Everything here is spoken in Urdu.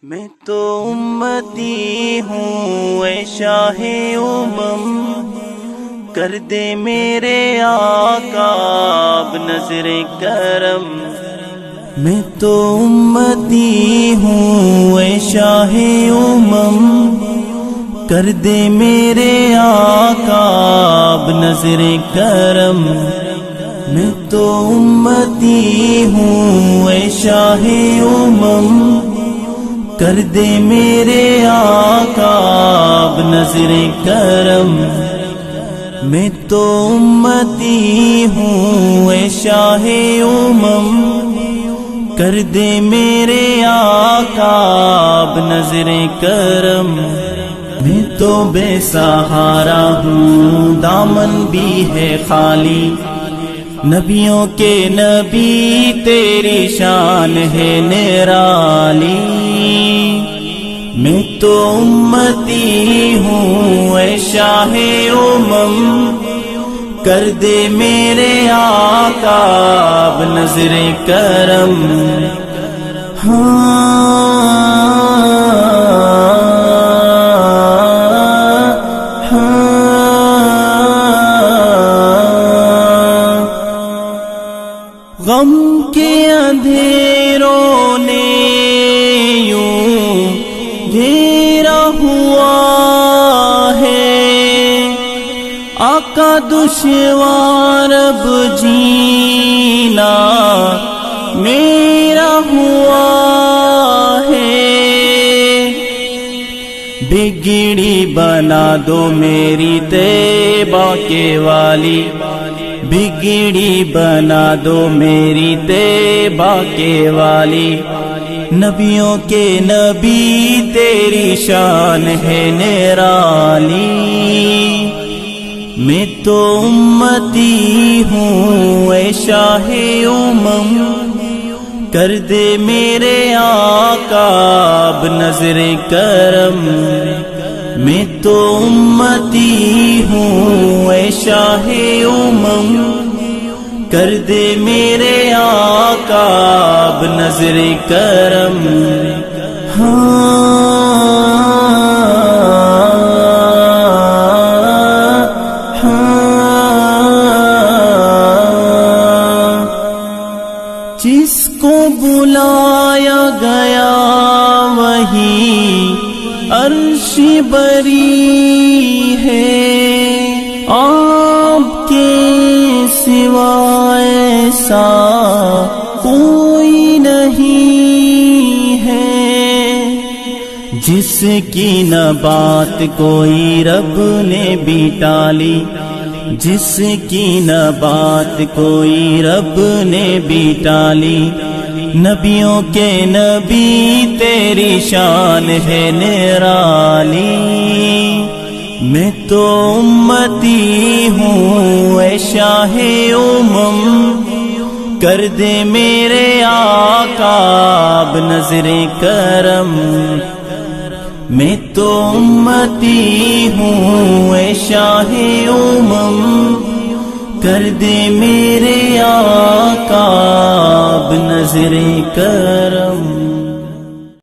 میں تو امتی ہوں اے شاہ امم، کر دے میرے آقا اب نظر کرم۔ میں تو امتی ہوں اے شاہ امم، کر دے میرے آقا اب نظر کرم۔ میں تو امتی ہوں اے شاہ امم، کر دے میرے آقا اب نظر کرم۔ میں تو امتی ہوں اے شاہ امم، کر دے میرے آقا اب نظر کرم۔ میں تو بے سہارا ہوں، دامن بھی ہے خالی، نبیوں کے نبی تیری شان ہے نرالی۔ میں تو امتی ہوں اے شاہ امم، کر دے میرے آقا اب نظر کرم۔ غم کے اندھیروں نے یوں گھیرا ہوا ہے، آقا دشوار اب جینا میرا ہوا ہے۔ بگڑی بنا دو میری طیبہ کے والی، بگڑی بنا دو میری طیبہ کے والی، نبیوں کے نبی تیری شان ہے نرالی۔ میں تو امتی ہوں اے شاہ امم، کر دے میرے آقا اب نظر کرم۔ میں تو امتی ہوں اے شاہ امم، کر دے میرے آقا اب نظر کرم۔ جس کو بلایا گیا وہی عرش بری ہے، آپ کے سوا ایسا کوئی نہیں ہے، جس کی نہ بات کوئی رب نے بھی ٹالی، جس کی نہ بات کوئی رب نے بھی ٹالی، نبیوں کے نبی تیری شان ہے نرالی۔ میں تو امتی ہوں اے شاہ امم، کر دے میرے آقا اب نظر کرم۔ میں تو امتی ہوں اے شاہ امم، کر دے میرے آقا اب نظر کرم۔